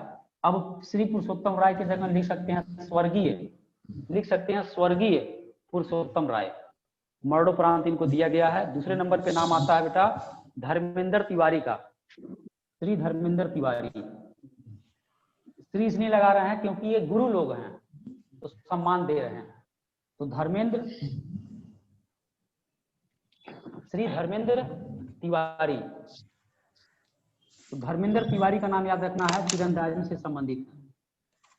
अब श्री पुरुषोत्तम राय की जगह लिख सकते हैं स्वर्गीय, लिख सकते हैं स्वर्गीय पुरुषोत्तम राय। मरणोपरांत इनको दिया गया है। दूसरे नंबर पे नाम आता है बेटा धर्मेंद्र तिवारी का, श्री धर्मेंद्र तिवारी। श्री इसलिए लगा रहे हैं क्योंकि ये गुरु लोग हैं तो सम्मान दे रहे हैं। तो धर्मेंद्र, श्री धर्मेंद्र तिवारी। तो धर्मेंद्र तिवारी का नाम याद रखना है, तीरंदाजी से संबंधित।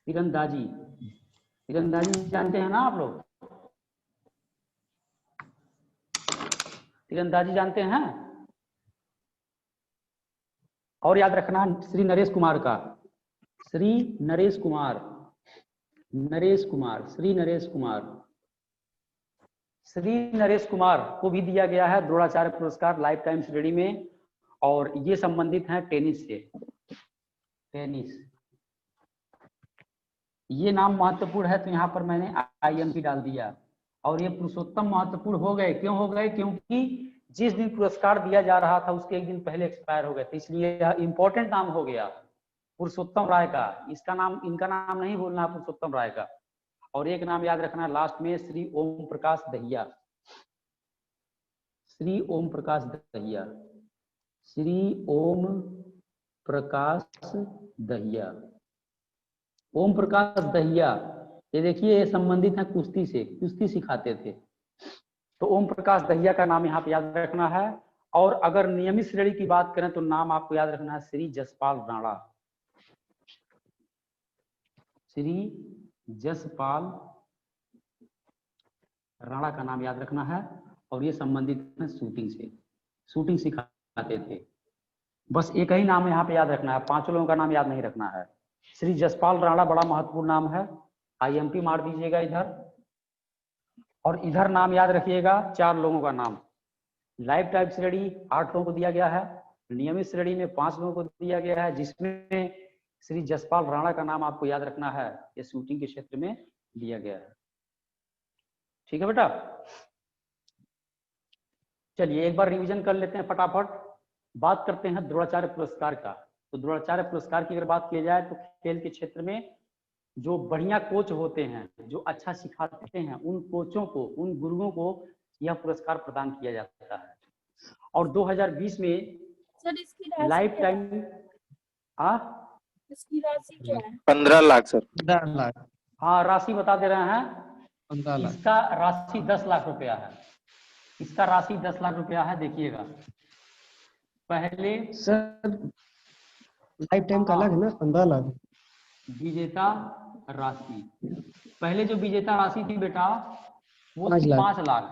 तीरंदाजी, तीरंदाजी जानते हैं ना आप लोग? तीरंदाजी जानते हैं? और याद रखना श्री नरेश कुमार का, श्री नरेश कुमार, श्री नरेश कुमार। श्री नरेश कुमार को भी दिया गया है द्रोणाचार्य पुरस्कार लाइफ टाइम श्रेणी में, और ये संबंधित है टेनिस से। टेनिस, ये नाम महत्वपूर्ण है तो यहाँ पर मैंने IMP डाल दिया। और ये पुरुषोत्तम महत्वपूर्ण हो गए, क्यों हो गए? क्योंकि जिस दिन पुरस्कार दिया जा रहा था उसके एक दिन पहले एक्सपायर हो गए थे, इसलिए यह इंपॉर्टेंट नाम हो गया पुरुषोत्तम राय का। इसका नाम, इनका नाम नहीं बोलना है पुरुषोत्तम राय का। और एक नाम याद रखना लास्ट में, श्री ओम प्रकाश दहिया, श्री ओम प्रकाश दहिया, श्री ओम प्रकाश दहिया। ओम प्रकाश दहिया, ये देखिए ये संबंधित है कुश्ती से, कुश्ती सिखाते थे। तो ओम प्रकाश दहिया का नाम यहाँ पे याद रखना है। और अगर नियमित श्रेणी की बात करें तो नाम आपको याद रखना है श्री जसपाल राणा, श्री जसपाल राणा का नाम याद रखना है। और ये संबंधित है शूटिंग से, शूटिंग सिखाते थे। बस एक ही नाम यहाँ पे याद रखना है, पांचों लोगों का नाम याद नहीं रखना है। श्री जसपाल राणा बड़ा महत्वपूर्ण नाम है, IMP मार दीजिएगा इधर। और इधर नाम याद रखिएगा 4 लोगों का नाम। लाइफ टाइम श्रेणी 8 लोगों को दिया गया है, नियमित श्रेणी में 5 लोगों को दिया गया है, जिसमें श्री जसपाल राणा का नाम आपको याद रखना है, ये शूटिंग के क्षेत्र में दिया गया है। ठीक है बेटा, चलिए एक बार रिवीजन कर लेते हैं फटाफट। बात करते हैं द्रोणाचार्य पुरस्कार का। तो द्रोणाचार्य पुरस्कार की अगर बात की जाए तो खेल के क्षेत्र में जो बढ़िया कोच होते हैं, जो अच्छा सिखाते हैं, उन कोचों को, उन गुरुओं को यह पुरस्कार प्रदान किया जाता है। और 2020 में सर इसकी राशि लाइफ क्या है? टाइम इसकी राशि क्या है? 15 लाख सर। 15 लाख। हाँ राशि बता दे रहे हैं। 15 लाख। इसका राशि 10 लाख रुपया है, इसका राशि 10 लाख रुपया है। देखिएगा पहले सर लाइफ टाइम का अलग है ना, 15 लाख। विजेता राशि, पहले जो विजेता राशि थी बेटा वो 5 लाख। 5 लाख।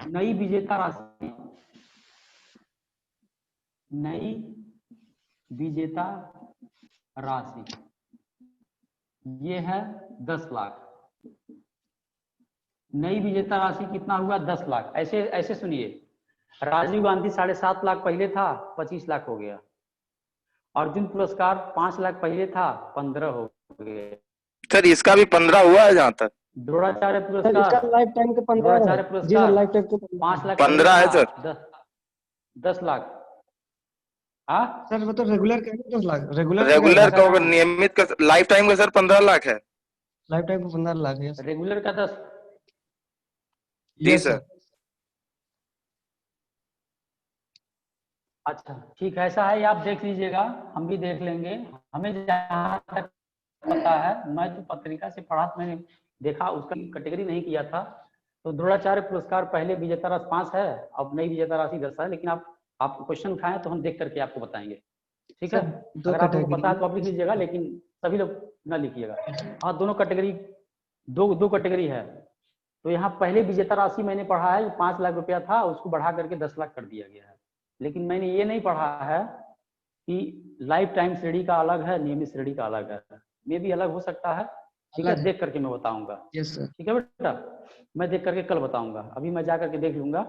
नई विजेता राशि, नई विजेता राशि ये है 10 लाख। नई विजेता राशि कितना हुआ? 10 लाख। ऐसे ऐसे सुनिए, राजीव गांधी 7.5 लाख पहले था, 25 लाख हो गया। अर्जुन पुरस्कार 5 लाख पहले था, 15 हो गया। सर इसका भी 15 हुआ है जहाँ तक। द्रोणाचार्य सर इसका पुरस्कार, लाइफ टाइम का 15 द्रोणाचार्य है। जी पुरस्कार सर, लाइफ टाइम का 5 लाख 15 है सर। 10 लाख। हाँ सर वो तो रेगुलर का 10 लाख, रेगुलर रेगुलर का का होगा, नियमित का लाइफ टाइम का सर 15 लाख है। लाइफ टाइम का 15 लाख है। रेगुलर का 10। जी यस सर। सर। अच्छा ठीक है, ऐसा है, ये आप देख लीजिएगा, हम भी देख लेंगे। हमें जहाँ तक पता है, मैं तो पत्रिका से पढ़ा, मैंने देखा, उसका कैटेगरी नहीं किया था। तो द्रोणाचार्य पुरस्कार पहले विजेता राशि 5 है, अब नई विजेता राशि 10 है, लेकिन आप क्वेश्चन उठाएं तो हम देख करके आपको बताएंगे, ठीक है। सर दो अगर आप लोग को कैटेगरी पता है तो आप लिख लीजिएगा, लेकिन सभी लोग ना लिखिएगा। हाँ, दोनों कैटेगरी, दो कैटेगरी है। तो यहाँ पहले विजेता राशि मैंने पढ़ा है, 5 लाख रुपया था, उसको बढ़ा करके 10 लाख कर दिया गया है। लेकिन मैंने ये नहीं पढ़ा है कि लाइफ टाइम श्रेणी का अलग है, नियमित श्रेणी का अलग है। मे भी अलग हो सकता है, ठीक है, अलग है। देख करके मैं बताऊंगा। Yes sir. ठीक है बेटा, मैं देख करके कल बताऊंगा, अभी मैं जा करके देख लूंगा,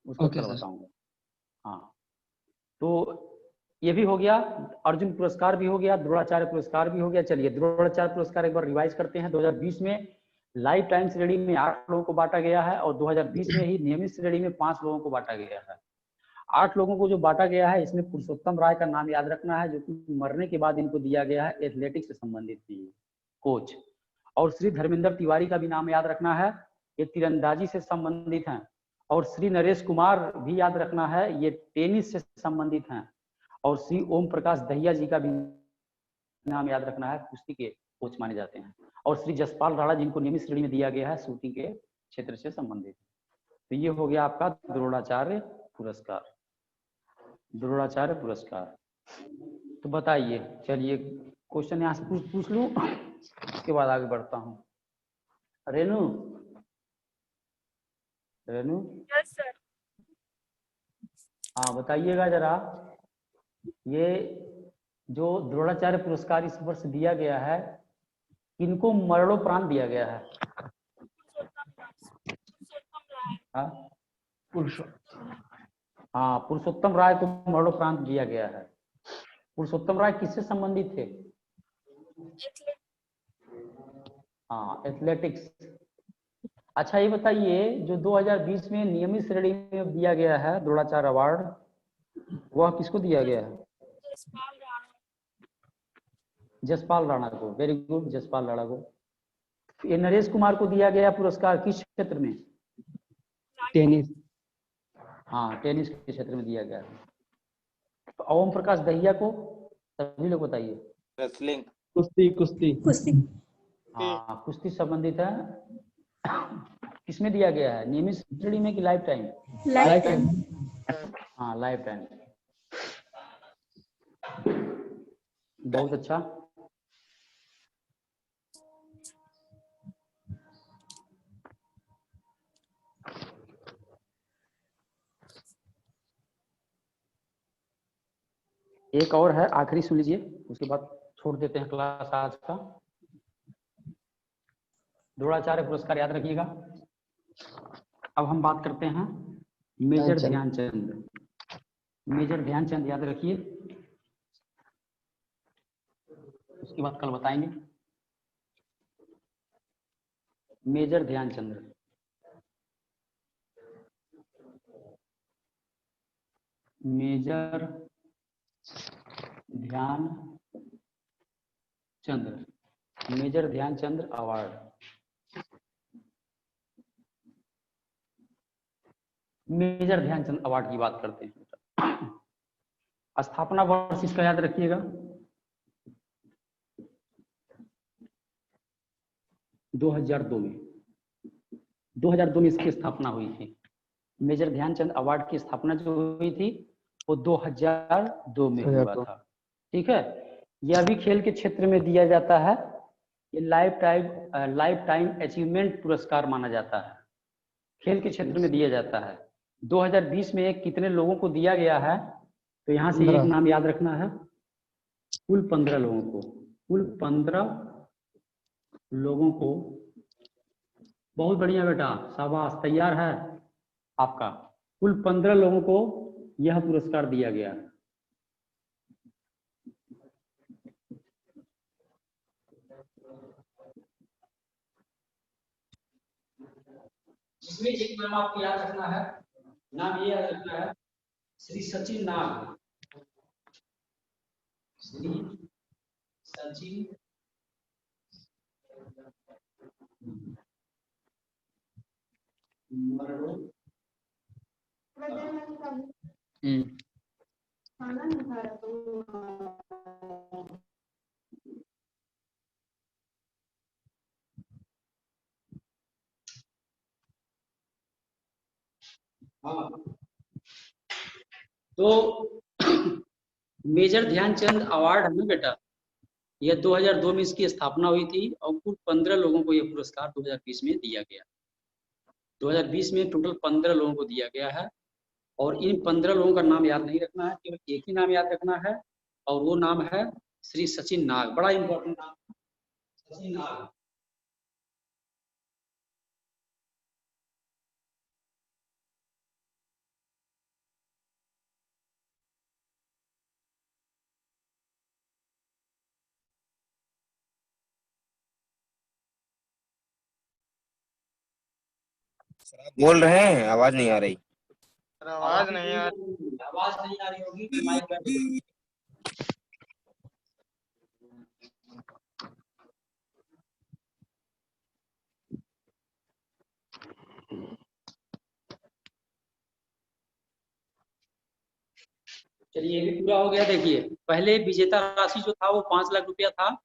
उसको ओके कल सर। बताऊंगा। हाँ, तो ये भी हो गया, अर्जुन पुरस्कार भी हो गया, द्रोणाचार्य पुरस्कार भी हो गया। चलिए, द्रोणाचार्य पुरस्कार एक बार रिवाइज करते हैं। 2020 में लाइफ टाइम श्रेणी में 8 लोगों को बांटा गया है, और 2020 में ही नियमित श्रेणी में 5 लोगों को बांटा गया है। 8 लोगों को जो बांटा गया है, इसमें पुरुषोत्तम राय का नाम याद रखना है, जो कि मरने के बाद इनको दिया गया है, एथलेटिक्स से संबंधित थी, कोच। और श्री धर्मेंद्र तिवारी का भी नाम याद रखना है, ये तीरंदाजी से संबंधित हैं। और श्री नरेश कुमार भी याद रखना है, ये टेनिस से संबंधित हैं। और श्री ओम प्रकाश दहिया जी का भी नाम याद रखना है, कुश्ती के कोच माने जाते हैं। और श्री जसपाल राणा, जिनको नियमित श्रेणी में दिया गया है, शूटिंग के क्षेत्र से संबंधित। तो ये हो गया आपका द्रोणाचार्य पुरस्कार, द्रोणाचार्य पुरस्कार। तो बताइए, चलिए क्वेश्चन यहाँ से पूछ लूं, उसके बाद आगे बढ़ता हूँ। Renu, Renu, yes sir. हाँ बताइएगा जरा, ये जो द्रोणाचार्य पुरस्कार इस वर्ष दिया गया है, किनको मरणोपरांत दिया गया है? हाँ, हाँ, पुरुषोत्तम राय को मरणोपरांत दिया गया है। पुरुषोत्तम राय किससे संबंधित थे? हाँ, एथलेटिक्स। अच्छा ये बताइए, जो 2020 में नियमित श्रेणी में दिया गया है द्रोणाचार्य अवार्ड, वह किसको दिया गया है? जसपाल राणा को। वेरी गुड, जसपाल राणा को। ये नरेश कुमार को दिया गया पुरस्कार किस क्षेत्र में? टेनिस। हाँ, टेनिस के क्षेत्र में दिया गया है। तो ओम प्रकाश दहिया को सभी लोग बताइए। रेसलिंग। कुश्ती कुश्ती कुश्ती। हाँ, कुश्ती संबंधित है। किसमें दिया गया है, नियमित श्रेणी में कि लाइफ टाइम? Life time. हाँ, लाइफ टाइम। बहुत अच्छा। एक और है, आखिरी सुन लीजिए, उसके बाद छोड़ देते हैं क्लास आज का। द्रोणाचार्य पुरस्कार याद रखिएगा। अब हम बात करते हैं मेजर ध्यानचंद। मेजर ध्यानचंद याद रखिए, उसके बाद कल बताएंगे। Major Dhyanchand, major Dhyanchand, major Dhyanchand award. Major Dhyanchand award की बात करते हैं। स्थापना वर्ष इसका याद रखिएगा, 2002 में। 2002 में इसकी स्थापना हुई थी। मेजर ध्यानचंद अवार्ड की स्थापना जो हुई थी वो 2002 में हुआ था, ठीक है। यह भी खेल के क्षेत्र में दिया जाता है, ये लाइफ टाइम अचीवमेंट पुरस्कार माना जाता है, खेल के क्षेत्र में दिया जाता है। 2020 में कितने लोगों को दिया गया है, तो यहाँ से एक नाम याद रखना है, कुल 15 लोगों को, कुल 15 लोगों को। बहुत बढ़िया बेटा, शाबाश, तैयार है आपका। कुल 15 लोगों को यह पुरस्कार दिया गया। इसमें एक नाम आपको याद रखना है, नाम ये याद रखना है, श्री सचिन नाग। श्री सचिन हाँ, तो मेजर ध्यानचंद अवार्ड है ना बेटा, यह 2002 में इसकी स्थापना हुई थी और कुल 15 लोगों को यह पुरस्कार 2020 में दिया गया। 2020 में टोटल 15 लोगों को दिया गया है और इन 15 लोगों का नाम याद नहीं रखना है, केवल एक ही नाम याद रखना है और वो नाम है श्री सचिन नाग। बड़ा इंपॉर्टेंट नाम है, सचिन नाग। बोल रहे हैं, आवाज नहीं आ रही। आवाज नहीं आ रही होगी तो माइक बैठ जाएगी। चलिए ये भी पूरा हो गया। देखिए पहले विजेता राशि जो था वो 5 लाख रुपया था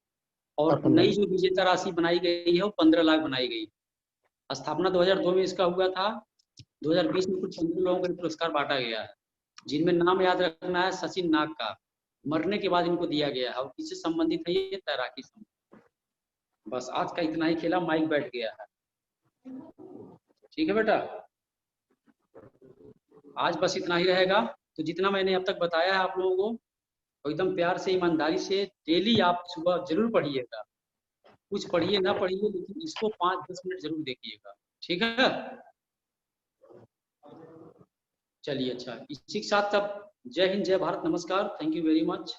और नई जो विजेता राशि बनाई गई है वो 15 लाख बनाई गई। स्थापना 2002 में इसका हुआ था। 2020 में कुछ 15 लोगों को पुरस्कार बांटा गया है, जिनमें नाम याद रखना है सचिन नाग का। मरने के बाद इनको दिया गया है और किससे संबंधित है ये? तैराकी संबंधित। बस आज का इतना ही खेला, माइक बैठ गया है। ठीक है बेटा, आज बस इतना ही रहेगा। तो जितना मैंने अब तक बताया है आप लोगों को एकदम प्यार से ईमानदारी से डेली आप सुबह जरूर पढ़िएगा। कुछ पढ़िए ना पढ़िए लेकिन इसको 5-10 मिनट जरूर देखिएगा। ठीक है, चलिए अच्छा, इसी के साथ तब जय हिंद, जय भारत, नमस्कार, थैंक यू वेरी मच।